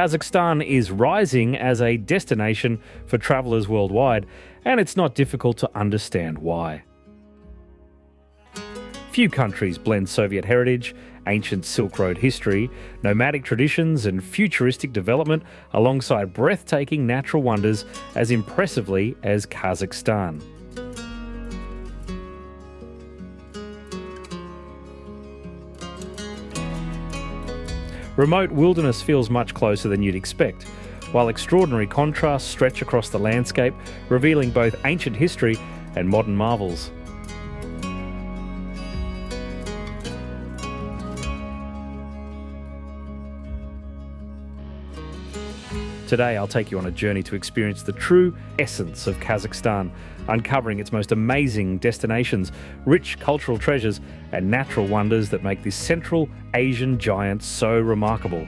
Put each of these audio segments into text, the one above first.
Kazakhstan is rising as a destination for travellers worldwide, and it's not difficult to understand why. Few countries blend Soviet heritage, ancient Silk Road history, nomadic traditions and futuristic development alongside breathtaking natural wonders as impressively as Kazakhstan. Remote wilderness feels much closer than you'd expect, while extraordinary contrasts stretch across the landscape, revealing both ancient history and modern marvels. Today I'll take you on a journey to experience the true essence of Kazakhstan, uncovering its most amazing destinations, rich cultural treasures and natural wonders that make this Central Asian giant so remarkable.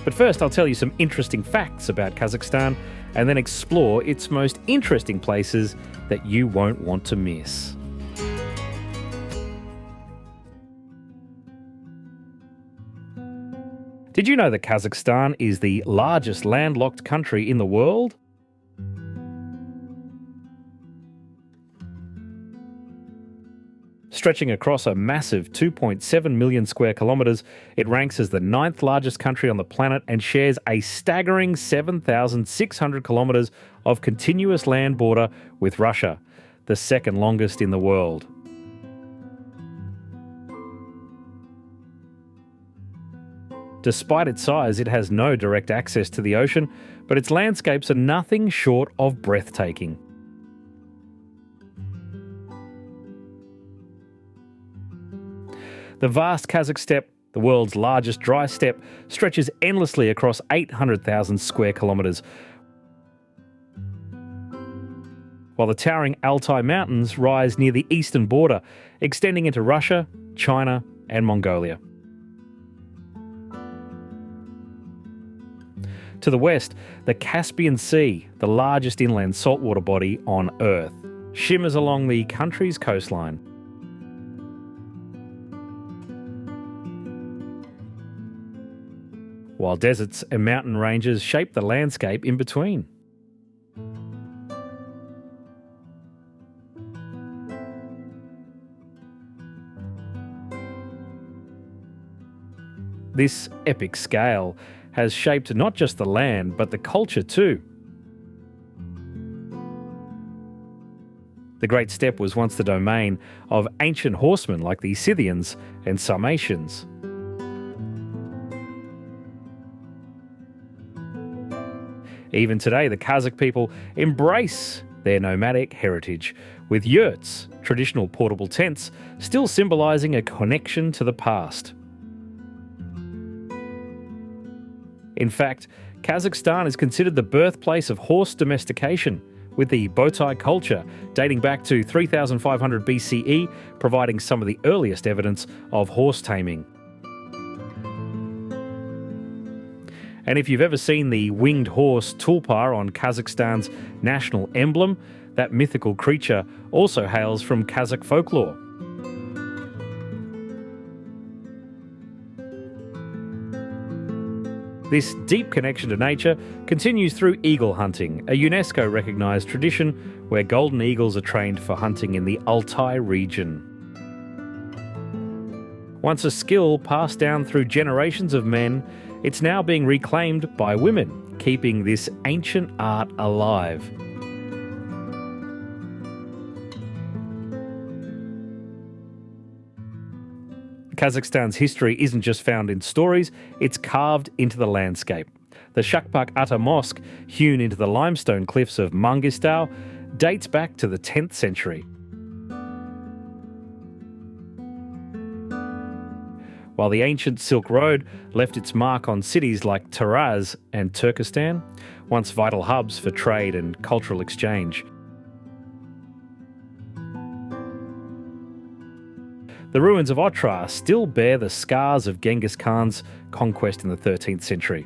But first I'll tell you some interesting facts about Kazakhstan and then explore its most interesting places that you won't want to miss. Did you know that Kazakhstan is the largest landlocked country in the world? Stretching across a massive 2.7 million square kilometres, it ranks as the 9th largest country on the planet and shares a staggering 7,600 kilometres of continuous land border with Russia, the second longest in the world. Despite its size, it has no direct access to the ocean, but its landscapes are nothing short of breathtaking. The vast Kazakh steppe, the world's largest dry steppe, stretches endlessly across 800,000 square kilometres, while the towering Altai Mountains rise near the eastern border, extending into Russia, China and Mongolia. To the west, the Caspian Sea, the largest inland saltwater body on Earth, shimmers along the country's coastline. While deserts and mountain ranges shape the landscape in between. This epic scale has shaped not just the land, but the culture too. The Great Steppe was once the domain of ancient horsemen like the Scythians and Sarmatians. Even today, the Kazakh people embrace their nomadic heritage, with yurts, traditional portable tents, still symbolising a connection to the past. In fact, Kazakhstan is considered the birthplace of horse domestication, with the bowtie culture dating back to 3500 BCE, providing some of the earliest evidence of horse taming. And if you've ever seen the winged horse tulpar on Kazakhstan's national emblem, that mythical creature also hails from Kazakh folklore. This deep connection to nature continues through eagle hunting, a UNESCO-recognised tradition where golden eagles are trained for hunting in the Altai region. Once a skill passed down through generations of men, it's now being reclaimed by women, keeping this ancient art alive. Kazakhstan's history isn't just found in stories, it's carved into the landscape. The Shakpak Ata Mosque, hewn into the limestone cliffs of Mangistau, dates back to the 10th century. While the ancient Silk Road left its mark on cities like Taraz and Turkestan, once vital hubs for trade and cultural exchange. The ruins of Otrar still bear the scars of Genghis Khan's conquest in the 13th century.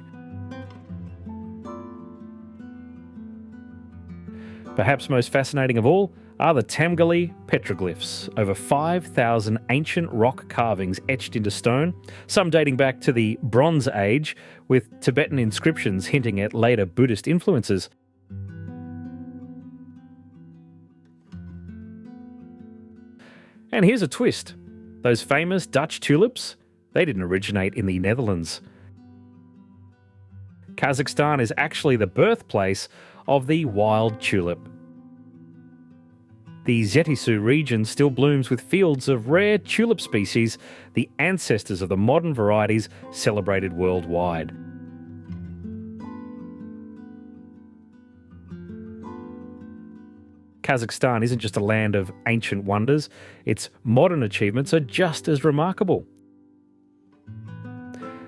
Perhaps most fascinating of all are the Tamgali petroglyphs, over 5,000 ancient rock carvings etched into stone, some dating back to the Bronze Age, with Tibetan inscriptions hinting at later Buddhist influences. And here's a twist. Those famous Dutch tulips, they didn't originate in the Netherlands. Kazakhstan is actually the birthplace of the wild tulip. The Zetisu region still blooms with fields of rare tulip species, the ancestors of the modern varieties celebrated worldwide. Kazakhstan isn't just a land of ancient wonders, its modern achievements are just as remarkable.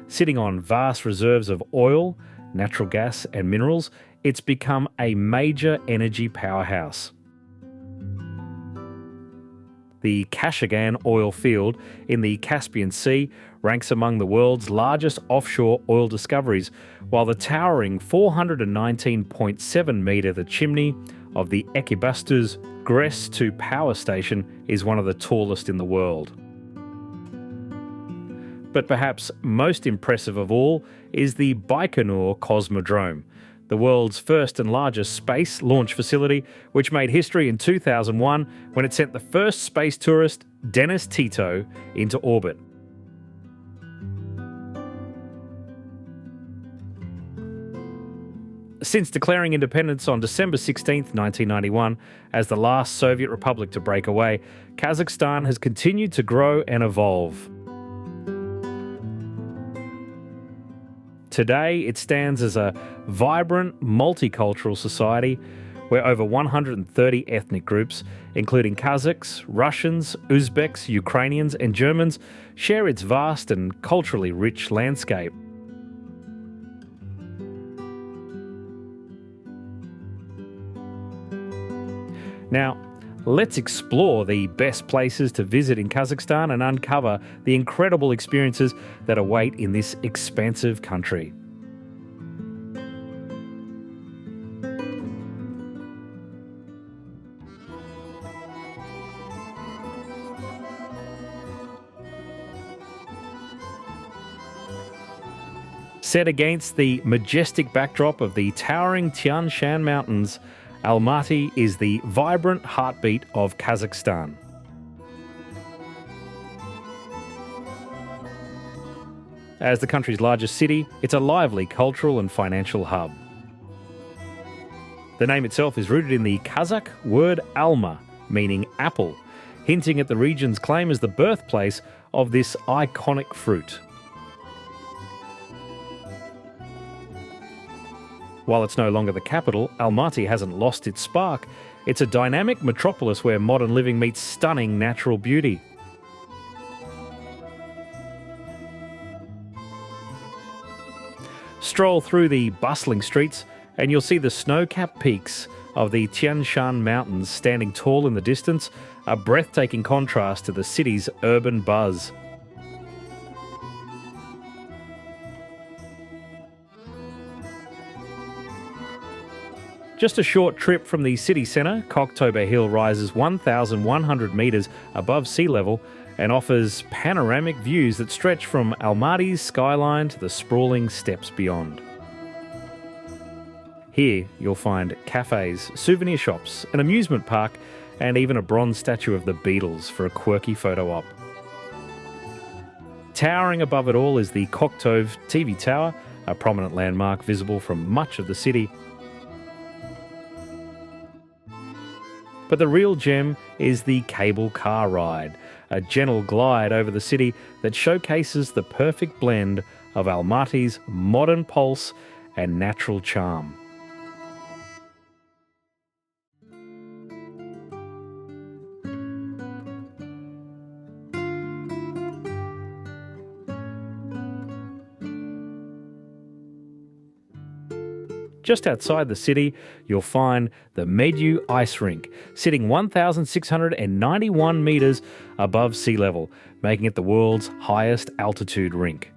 Sitting on vast reserves of oil, natural gas and minerals, it's become a major energy powerhouse. The Kashagan oil field in the Caspian Sea ranks among the world's largest offshore oil discoveries, while the towering 419.7 metre The chimney of the Ekibastuz Gres 2 power station is one of the tallest in the world. But perhaps most impressive of all is the Baikonur Cosmodrome, the world's first and largest space launch facility, which made history in 2001 when it sent the first space tourist, Dennis Tito, into orbit. Since declaring independence on December 16, 1991, as the last Soviet republic to break away, Kazakhstan has continued to grow and evolve. Today, it stands as a vibrant, multicultural society where over 130 ethnic groups, including Kazakhs, Russians, Uzbeks, Ukrainians, and Germans, share its vast and culturally rich landscape. Now, let's explore the best places to visit in Kazakhstan and uncover the incredible experiences that await in this expansive country. Set against the majestic backdrop of the towering Tian Shan Mountains, Almaty is the vibrant heartbeat of Kazakhstan. As the country's largest city, it's a lively cultural and financial hub. The name itself is rooted in the Kazakh word alma, meaning apple, hinting at the region's claim as the birthplace of this iconic fruit. While it's no longer the capital, Almaty hasn't lost its spark. It's a dynamic metropolis where modern living meets stunning natural beauty. Stroll through the bustling streets and you'll see the snow-capped peaks of the Tian Shan Mountains standing tall in the distance, a breathtaking contrast to the city's urban buzz. Just a short trip from the city centre, Koktova Hill rises 1,100 metres above sea level and offers panoramic views that stretch from Almaty's skyline to the sprawling steppes beyond. Here you'll find cafes, souvenir shops, an amusement park and even a bronze statue of the Beatles for a quirky photo op. Towering above it all is the Koktov TV Tower, a prominent landmark visible from much of the city. But the real gem is the cable car ride, a gentle glide over the city that showcases the perfect blend of Almaty's modern pulse and natural charm. Just outside the city, you'll find the Medyu Ice Rink, sitting 1,691 metres above sea level, making it the world's highest altitude rink.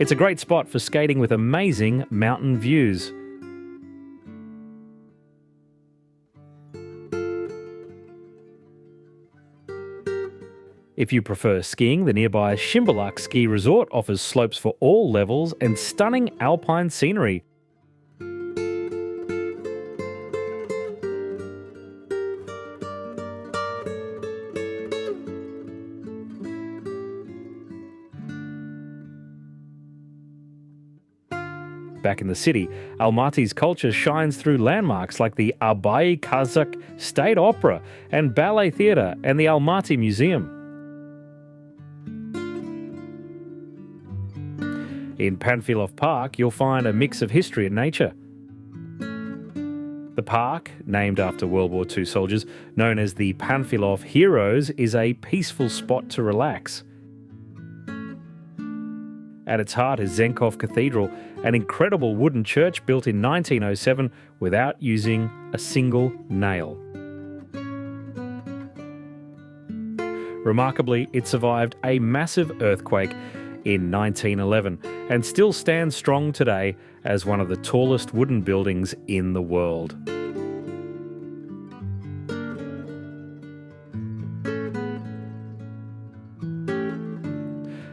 It's a great spot for skating with amazing mountain views. If you prefer skiing, the nearby Shimbolak ski resort offers slopes for all levels and stunning alpine scenery. Back in the city, Almaty's culture shines through landmarks like the Abay Kazakh State Opera and Ballet Theatre and the Almaty Museum. In Panfilov Park, you'll find a mix of history and nature. The park, named after World War II soldiers, known as the Panfilov Heroes, is a peaceful spot to relax. At its heart is Zenkov Cathedral, an incredible wooden church built in 1907 without using a single nail. Remarkably, it survived a massive earthquake in 1911 and still stands strong today as one of the tallest wooden buildings in the world.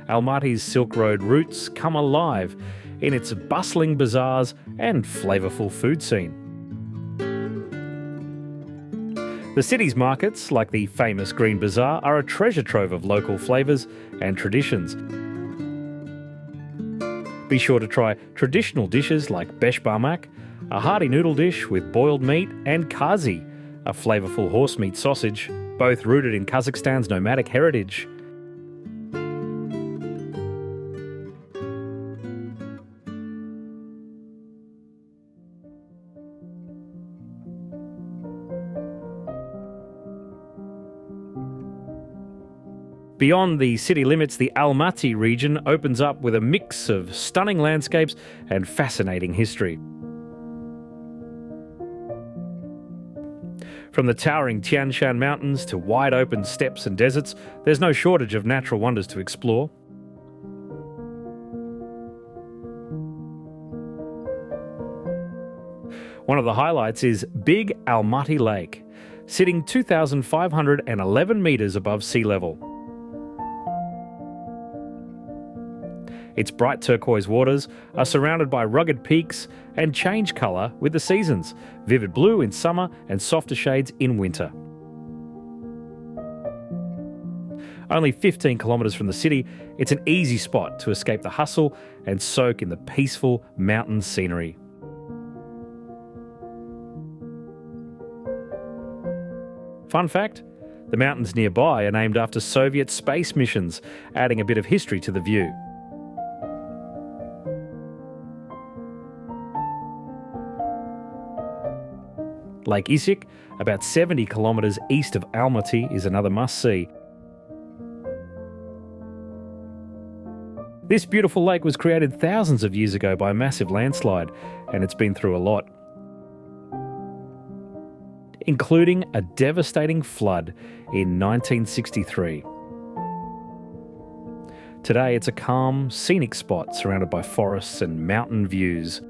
Almaty's Silk Road roots come alive in its bustling bazaars and flavourful food scene. The city's markets, like the famous Green Bazaar, are a treasure trove of local flavours and traditions. Be sure to try traditional dishes like besh barmak, a hearty noodle dish with boiled meat, and kazi, a flavourful horse meat sausage, both rooted in Kazakhstan's nomadic heritage. Beyond the city limits, the Almaty region opens up with a mix of stunning landscapes and fascinating history. From the towering Tian Shan Mountains to wide open steppes and deserts, there's no shortage of natural wonders to explore. One of the highlights is Big Almaty Lake, sitting 2,511 metres above sea level. Its bright turquoise waters are surrounded by rugged peaks and change colour with the seasons, vivid blue in summer and softer shades in winter. Only 15 kilometres from the city, it's an easy spot to escape the hustle and soak in the peaceful mountain scenery. Fun fact, the mountains nearby are named after Soviet space missions, adding a bit of history to the view. Lake Issyk, about 70 kilometres east of Almaty, is another must-see. This beautiful lake was created thousands of years ago by a massive landslide, and it's been through a lot, including a devastating flood in 1963. Today, it's a calm, scenic spot surrounded by forests and mountain views.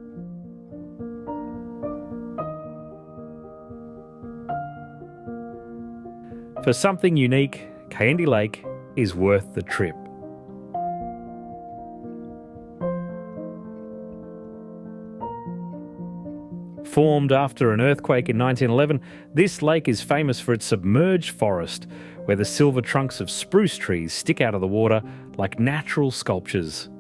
For something unique, Kayendy Lake is worth the trip. Formed after an earthquake in 1911, this lake is famous for its submerged forest, where the silver trunks of spruce trees stick out of the water like natural sculptures.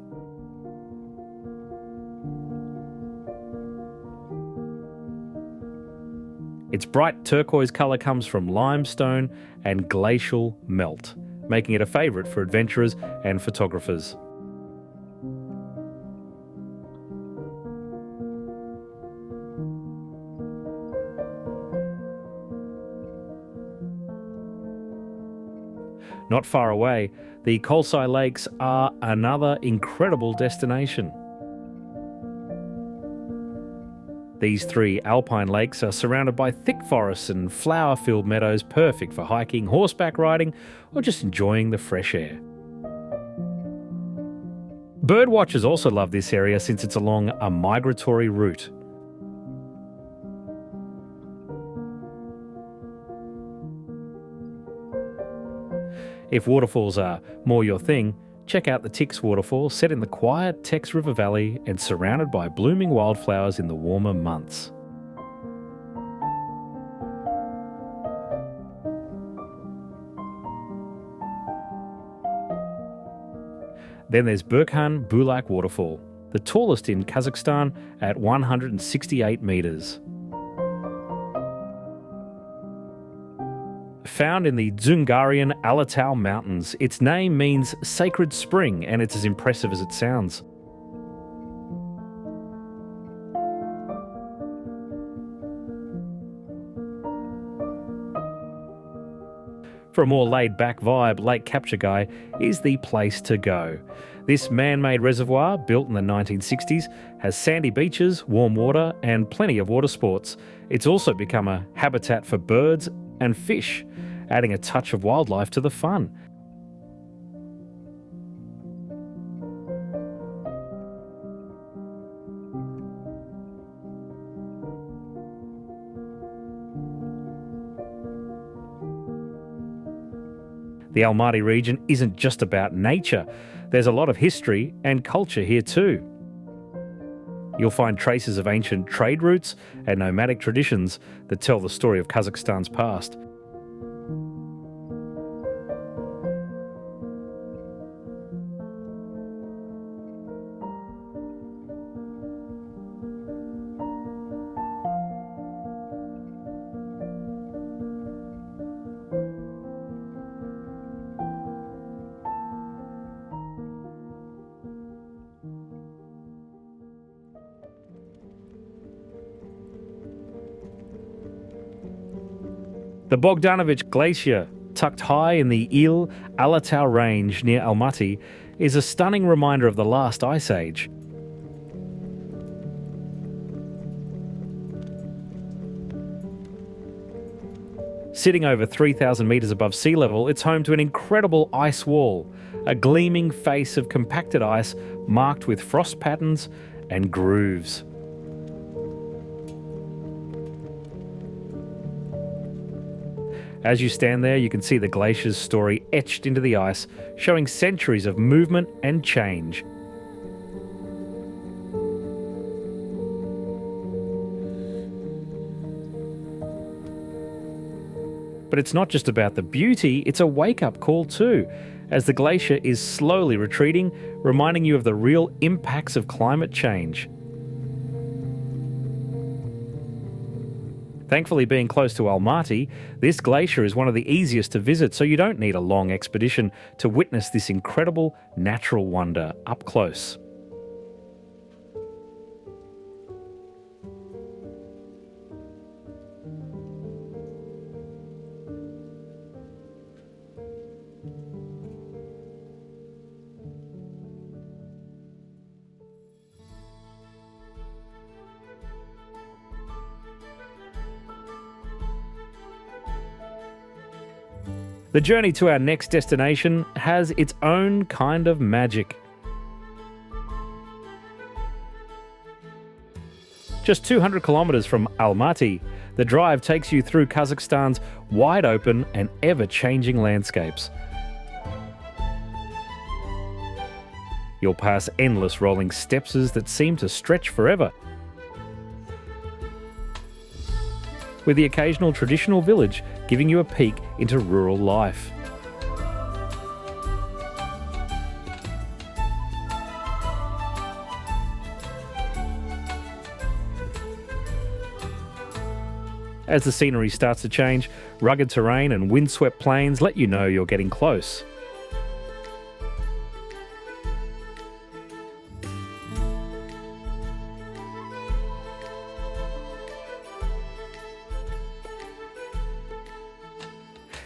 Its bright turquoise colour comes from limestone and glacial melt, making it a favourite for adventurers and photographers. Not far away, the Kolsai Lakes are another incredible destination. These three alpine lakes are surrounded by thick forests and flower-filled meadows, perfect for hiking, horseback riding, or just enjoying the fresh air. Birdwatchers also love this area since it's along a migratory route. If waterfalls are more your thing, check out the Tix waterfall, set in the quiet Tex River Valley and surrounded by blooming wildflowers in the warmer months. Then there's Burkhan Bulak waterfall, the tallest in Kazakhstan at 168 metres. Found in the Dzungarian Alatau Mountains, its name means sacred spring and it's as impressive as it sounds. For a more laid-back vibe, Lake Kapchagai is the place to go. This man-made reservoir, built in the 1960s, has sandy beaches, warm water and plenty of water sports. It's also become a habitat for birds and fish, adding a touch of wildlife to the fun. The Almaty region isn't just about nature. There's a lot of history and culture here too. You'll find traces of ancient trade routes and nomadic traditions that tell the story of Kazakhstan's past. The Bogdanovich Glacier, tucked high in the Il-Alatau range near Almaty, is a stunning reminder of the last ice age. Sitting over 3,000 metres above sea level, it's home to an incredible ice wall, a gleaming face of compacted ice marked with frost patterns and grooves. As you stand there, you can see the glacier's story etched into the ice, showing centuries of movement and change. But it's not just about the beauty, it's a wake-up call too, as the glacier is slowly retreating, reminding you of the real impacts of climate change. Thankfully, being close to Almaty, this glacier is one of the easiest to visit, so you don't need a long expedition to witness this incredible natural wonder up close. The journey to our next destination has its own kind of magic. Just 200 kilometres from Almaty, the drive takes you through Kazakhstan's wide open and ever-changing landscapes. You'll pass endless rolling steppes that seem to stretch forever, with the occasional traditional village giving you a peek into rural life. As the scenery starts to change, rugged terrain and windswept plains let you know you're getting close.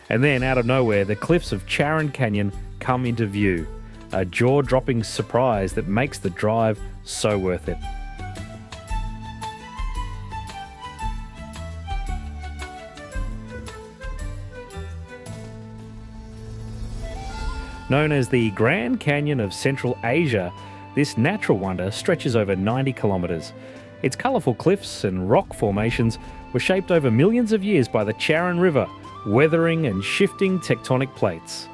And then, out of nowhere, the cliffs of Charon Canyon come into view. A jaw-dropping surprise that makes the drive so worth it. Known as the Grand Canyon of Central Asia, This natural wonder stretches over 90 kilometres. Its colourful cliffs and rock formations were shaped over millions of years by the Charon River, weathering and shifting tectonic plates.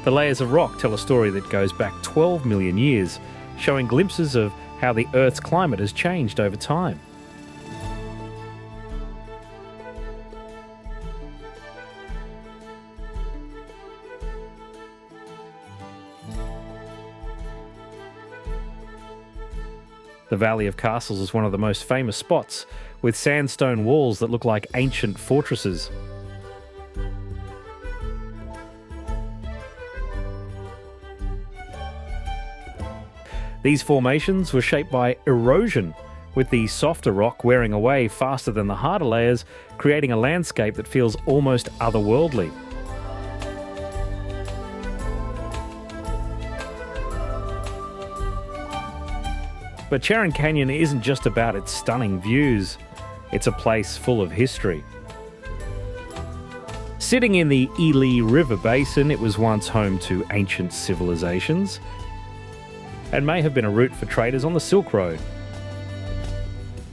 The layers of rock tell a story that goes back 12 million years, showing glimpses of how the Earth's climate has changed over time. The Valley of Castles is one of the most famous spots, with sandstone walls that look like ancient fortresses. These formations were shaped by erosion, with the softer rock wearing away faster than the harder layers, creating a landscape that feels almost otherworldly. But Charon Canyon isn't just about its stunning views, it's a place full of history. Sitting in the Ili River basin, it was once home to ancient civilizations, and may have been a route for traders on the Silk Road.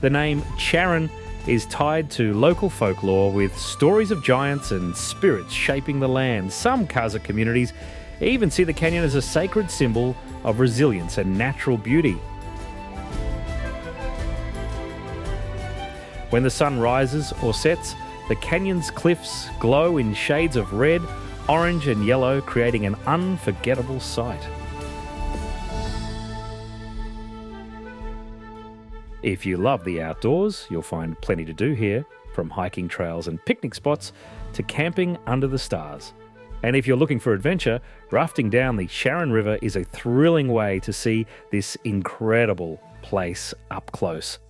The name Charon is tied to local folklore, with stories of giants and spirits shaping the land. Some Kazakh communities even see the canyon as a sacred symbol of resilience and natural beauty. When the sun rises or sets, the canyon's cliffs glow in shades of red, orange and yellow, creating an unforgettable sight. If you love the outdoors, you'll find plenty to do here, from hiking trails and picnic spots to camping under the stars. And if you're looking for adventure, rafting down the Charon River is a thrilling way to see this incredible place up close.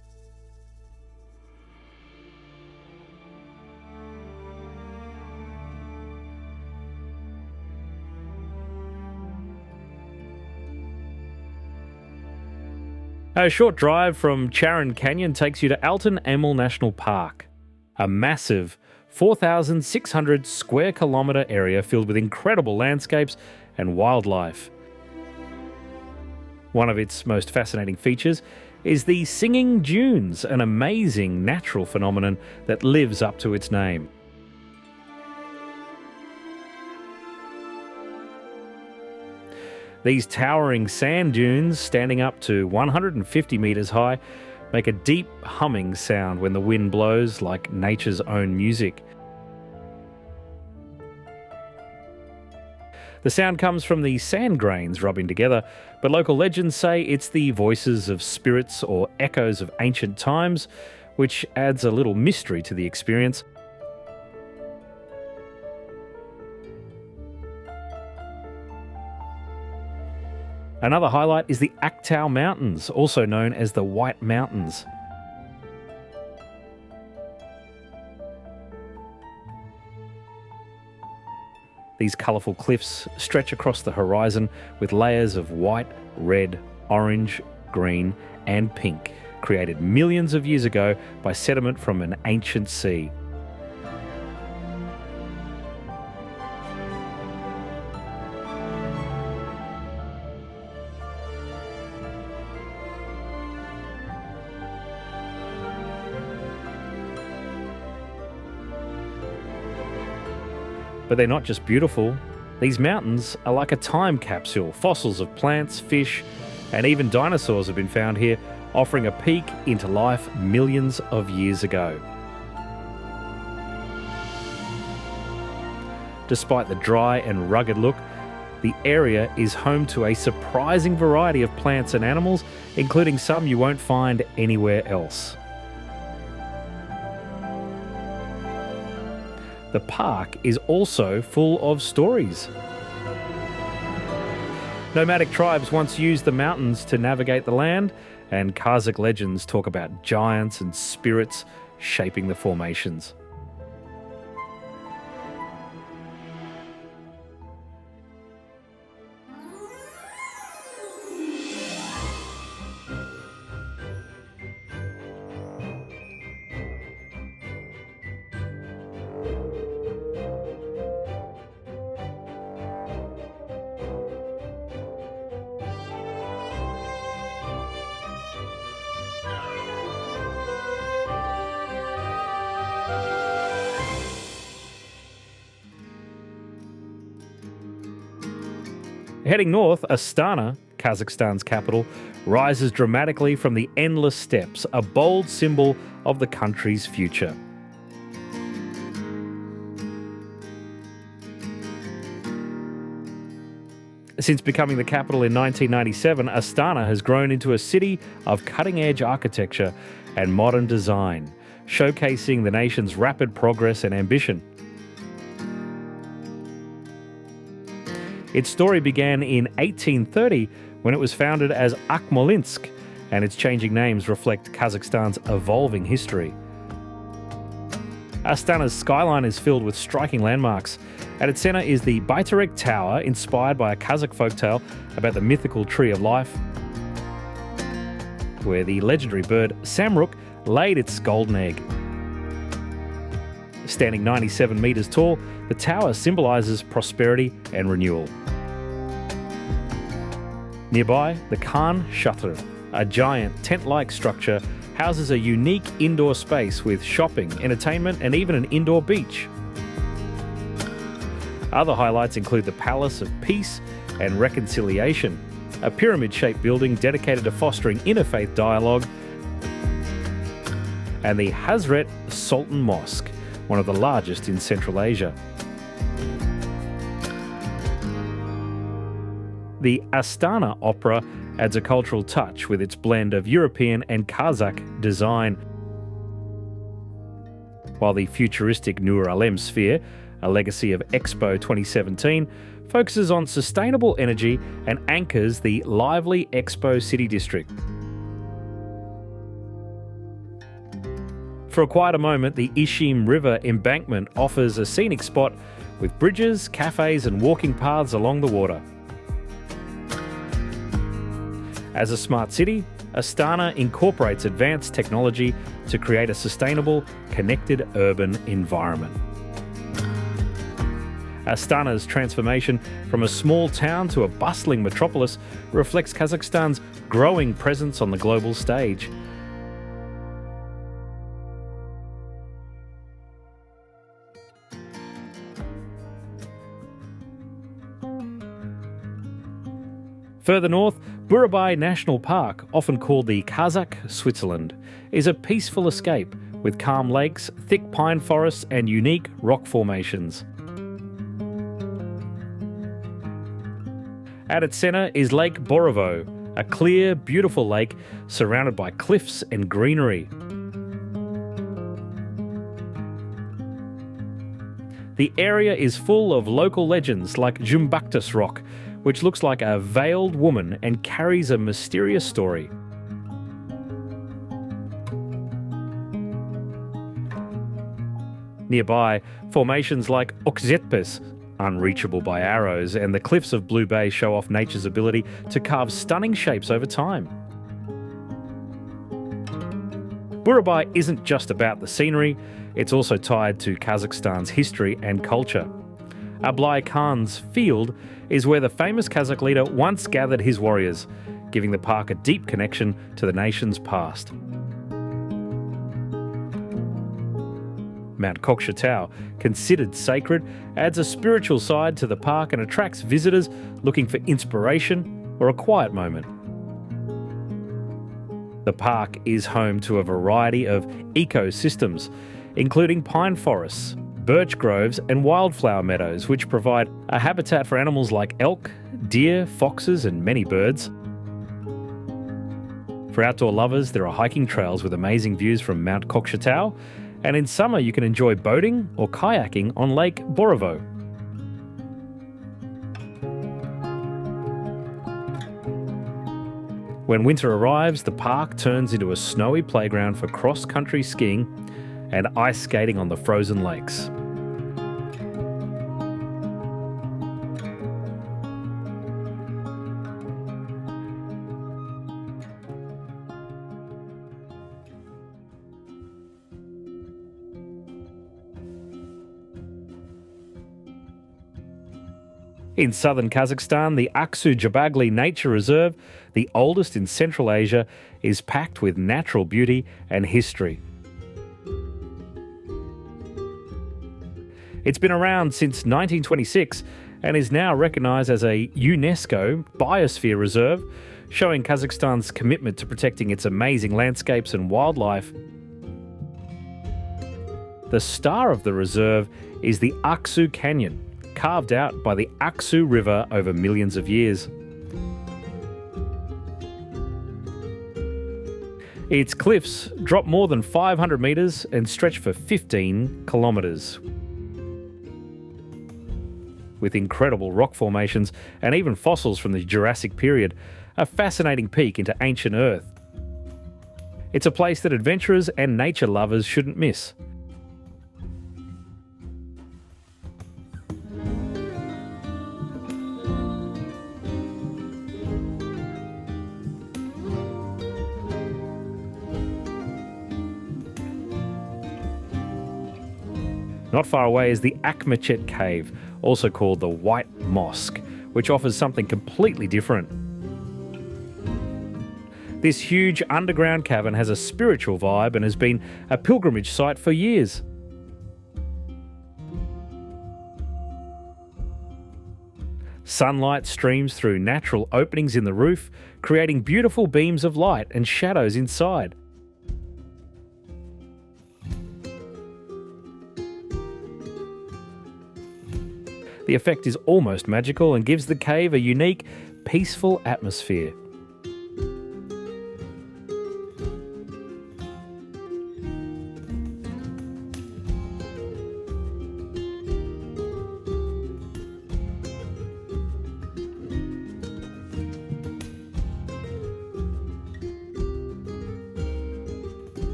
A short drive from Charon Canyon takes you to Altyn-Emel National Park, a massive 4,600 square kilometre area filled with incredible landscapes and wildlife. One of its most fascinating features is the Singing Dunes, an amazing natural phenomenon that lives up to its name. These towering sand dunes, standing up to 150 metres high, make a deep humming sound when the wind blows, like nature's own music. The sound comes from the sand grains rubbing together, but local legends say it's the voices of spirits or echoes of ancient times, which adds a little mystery to the experience. Another highlight is the Aktau Mountains, also known as the White Mountains. These colourful cliffs stretch across the horizon with layers of white, red, orange, green and pink, created millions of years ago by sediment from an ancient sea. But they're not just beautiful. These mountains are like a time capsule. Fossils of plants, fish, and even dinosaurs have been found here, offering a peek into life millions of years ago. Despite the dry and rugged look, the area is home to a surprising variety of plants and animals, including some you won't find anywhere else. The park is also full of stories. Nomadic tribes once used the mountains to navigate the land, and Kazakh legends talk about giants and spirits shaping the formations. Heading north, Astana, Kazakhstan's capital, rises dramatically from the endless steppes, a bold symbol of the country's future. Since becoming the capital in 1997, Astana has grown into a city of cutting-edge architecture and modern design, showcasing the nation's rapid progress and ambition. Its story began in 1830 when it was founded as Akmolinsk, and its changing names reflect Kazakhstan's evolving history. Astana's skyline is filled with striking landmarks. At its centre is the Baytarek Tower, inspired by a Kazakh folktale about the mythical tree of life, where the legendary bird Samruk laid its golden egg. Standing 97 metres tall, the tower symbolises prosperity and renewal. Nearby, the Khan Shatr, a giant tent-like structure, houses a unique indoor space with shopping, entertainment, and even an indoor beach. Other highlights include the Palace of Peace and Reconciliation, a pyramid-shaped building dedicated to fostering interfaith dialogue, and the Hazret Sultan Mosque, one of the largest in Central Asia. The Astana Opera adds a cultural touch with its blend of European and Kazakh design, while the futuristic Nur-Sultan Sphere, a legacy of Expo 2017, focuses on sustainable energy and anchors the lively Expo City District. For a quieter moment, the Ishim River embankment offers a scenic spot with bridges, cafes, and walking paths along the water. As a smart city, Astana incorporates advanced technology to create a sustainable, connected urban environment. Astana's transformation from a small town to a bustling metropolis reflects Kazakhstan's growing presence on the global stage. Further north, Burabay National Park, often called the Kazakh Switzerland, is a peaceful escape with calm lakes, thick pine forests, and unique rock formations. At its centre is Lake Borovo, a clear, beautiful lake surrounded by cliffs and greenery. The area is full of local legends like Jumbaktas Rock, which looks like a veiled woman and carries a mysterious story. Nearby, formations like Okzetpes, unreachable by arrows, and the cliffs of Blue Bay show off nature's ability to carve stunning shapes over time. Burabay isn't just about the scenery, it's also tied to Kazakhstan's history and culture. Ablai Khan's field is where the famous Kazakh leader once gathered his warriors, giving the park a deep connection to the nation's past. Mount Kokshetau, considered sacred, adds a spiritual side to the park and attracts visitors looking for inspiration or a quiet moment. The park is home to a variety of ecosystems, including pine forests, birch groves, and wildflower meadows, which provide a habitat for animals like elk, deer, foxes, and many birds. For outdoor lovers, there are hiking trails with amazing views from Mount Kokshetau, and in summer you can enjoy boating or kayaking on Lake Borovo. When winter arrives, the park turns into a snowy playground for cross-country skiing and ice skating on the frozen lakes. In southern Kazakhstan, the Aksu-Jabagli Nature Reserve, the oldest in Central Asia, is packed with natural beauty and history. It's been around since 1926 and is now recognised as a UNESCO Biosphere Reserve, showing Kazakhstan's commitment to protecting its amazing landscapes and wildlife. The star of the reserve is the Aksu Canyon, carved out by the Aksu River over millions of years. Its cliffs drop more than 500 metres and stretch for 15 kilometres. With incredible rock formations and even fossils from the Jurassic period, a fascinating peek into ancient Earth. It's a place that adventurers and nature lovers shouldn't miss. Not far away is the Akmechet Cave, also called the White Mosque, which offers something completely different. This huge underground cavern has a spiritual vibe and has been a pilgrimage site for years. Sunlight streams through natural openings in the roof, creating beautiful beams of light and shadows inside. The effect is almost magical and gives the cave a unique, peaceful atmosphere.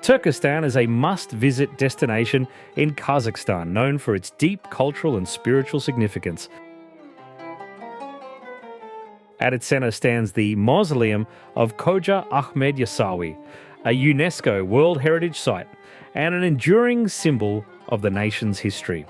Turkestan is a must-visit destination in Kazakhstan, known for its deep cultural and spiritual significance. At its centre stands the mausoleum of Khoja Ahmed Yasawi, a UNESCO World Heritage Site and an enduring symbol of the nation's history.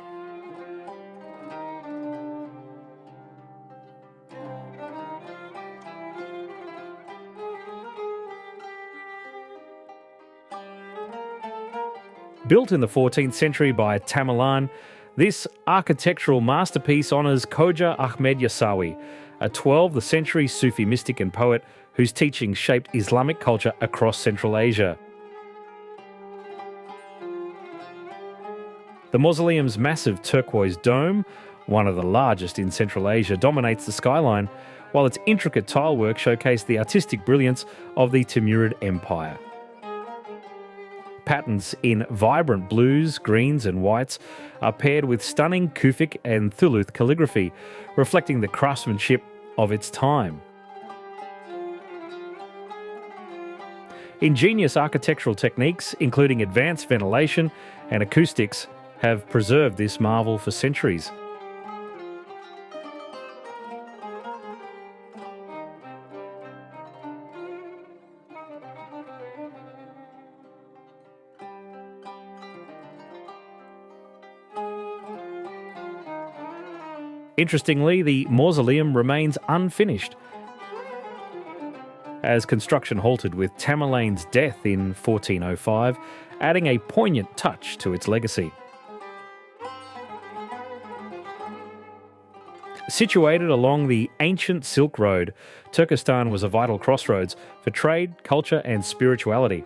Built in the 14th century by Tamerlan, this architectural masterpiece honours Khoja Ahmed Yasawi, a 12th century Sufi mystic and poet whose teachings shaped Islamic culture across Central Asia. The mausoleum's massive turquoise dome, one of the largest in Central Asia, dominates the skyline, while its intricate tilework showcased the artistic brilliance of the Timurid Empire. Patterns in vibrant blues, greens and whites are paired with stunning Kufic and Thuluth calligraphy, reflecting the craftsmanship of its time. Ingenious architectural techniques, including advanced ventilation and acoustics, have preserved this marvel for centuries. Interestingly, the mausoleum remains unfinished, as construction halted with Tamerlane's death in 1405, adding a poignant touch to its legacy. Situated along the ancient Silk Road, Turkestan was a vital crossroads for trade, culture and spirituality.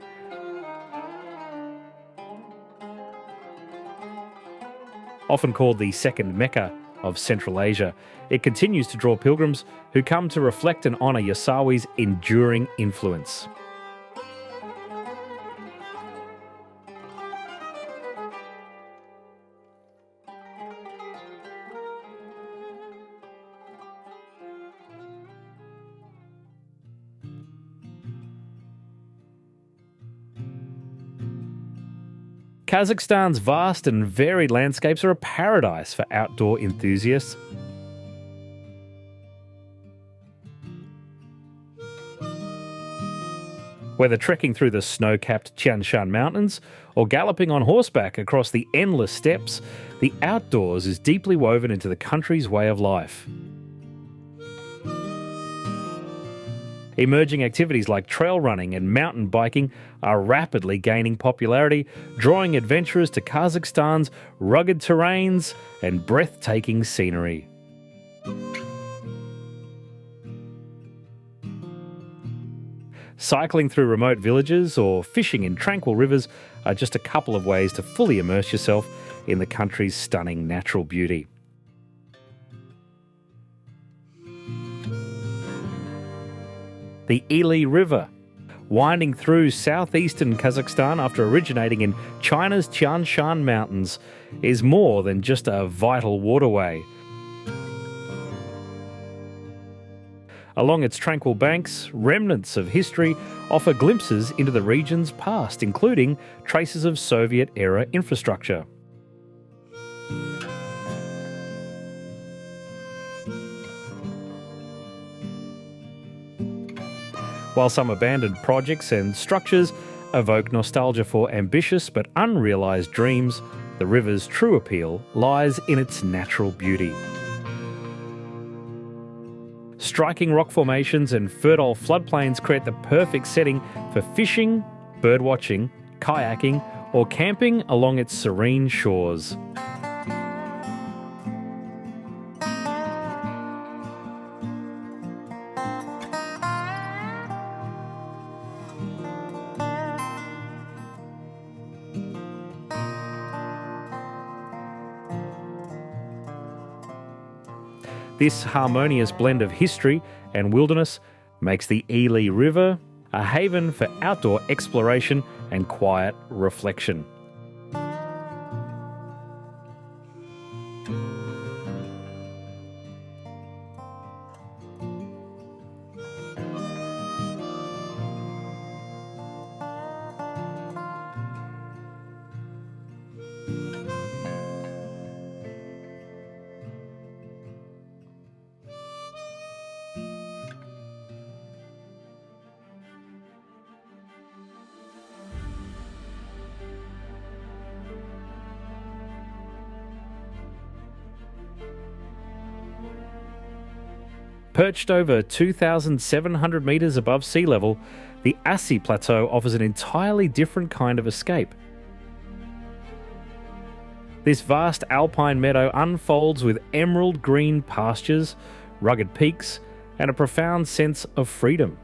Often called the second Mecca of Central Asia, it continues to draw pilgrims who come to reflect and honour Yasawi's enduring influence. Kazakhstan's vast and varied landscapes are a paradise for outdoor enthusiasts. Whether trekking through the snow-capped Tian Shan Mountains or galloping on horseback across the endless steppes, the outdoors is deeply woven into the country's way of life. Emerging activities like trail running and mountain biking are rapidly gaining popularity, drawing adventurers to Kazakhstan's rugged terrains and breathtaking scenery. Cycling through remote villages or fishing in tranquil rivers are just a couple of ways to fully immerse yourself in the country's stunning natural beauty. The Ili River, winding through southeastern Kazakhstan after originating in China's Tian Shan Mountains, is more than just a vital waterway. Along its tranquil banks, remnants of history offer glimpses into the region's past, including traces of Soviet-era infrastructure. While some abandoned projects and structures evoke nostalgia for ambitious but unrealised dreams, the river's true appeal lies in its natural beauty. Striking rock formations and fertile floodplains create the perfect setting for fishing, birdwatching, kayaking, or camping along its serene shores. This harmonious blend of history and wilderness makes the Ili River a haven for outdoor exploration and quiet reflection. Perched over 2,700 metres above sea level, the Asi Plateau offers an entirely different kind of escape. This vast alpine meadow unfolds with emerald green pastures, rugged peaks, and a profound sense of freedom.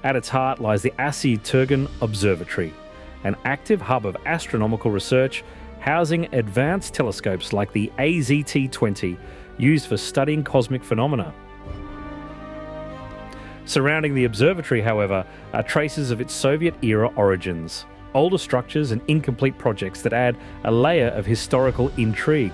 At its heart lies the Asi-Turgan Observatory, an active hub of astronomical research housing advanced telescopes like the AZT-20 used for studying cosmic phenomena. Surrounding the observatory, however, are traces of its Soviet-era origins, older structures and incomplete projects that add a layer of historical intrigue.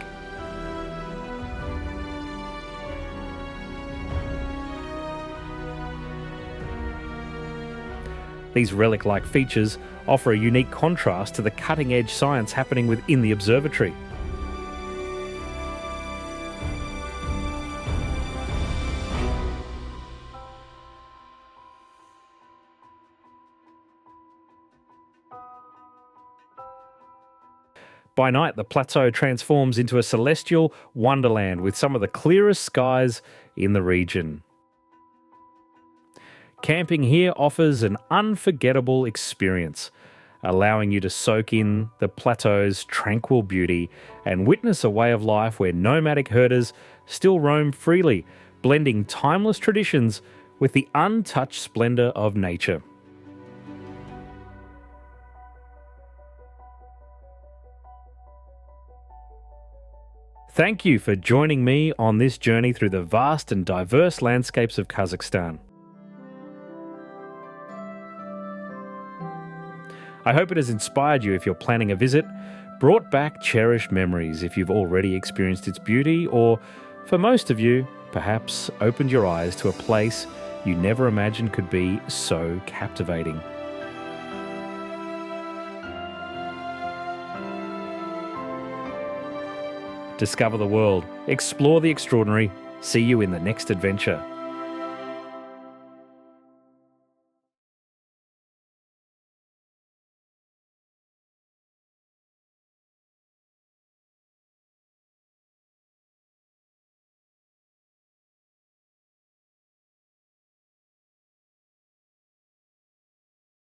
These relic-like features offer a unique contrast to the cutting-edge science happening within the observatory. By night, the plateau transforms into a celestial wonderland with some of the clearest skies in the region. Camping here offers an unforgettable experience, allowing you to soak in the plateau's tranquil beauty and witness a way of life where nomadic herders still roam freely, blending timeless traditions with the untouched splendour of nature. Thank you for joining me on this journey through the vast and diverse landscapes of Kazakhstan. I hope it has inspired you if you're planning a visit, brought back cherished memories if you've already experienced its beauty, or, for most of you, perhaps opened your eyes to a place you never imagined could be so captivating. Discover the world. Explore the extraordinary. See you in the next adventure.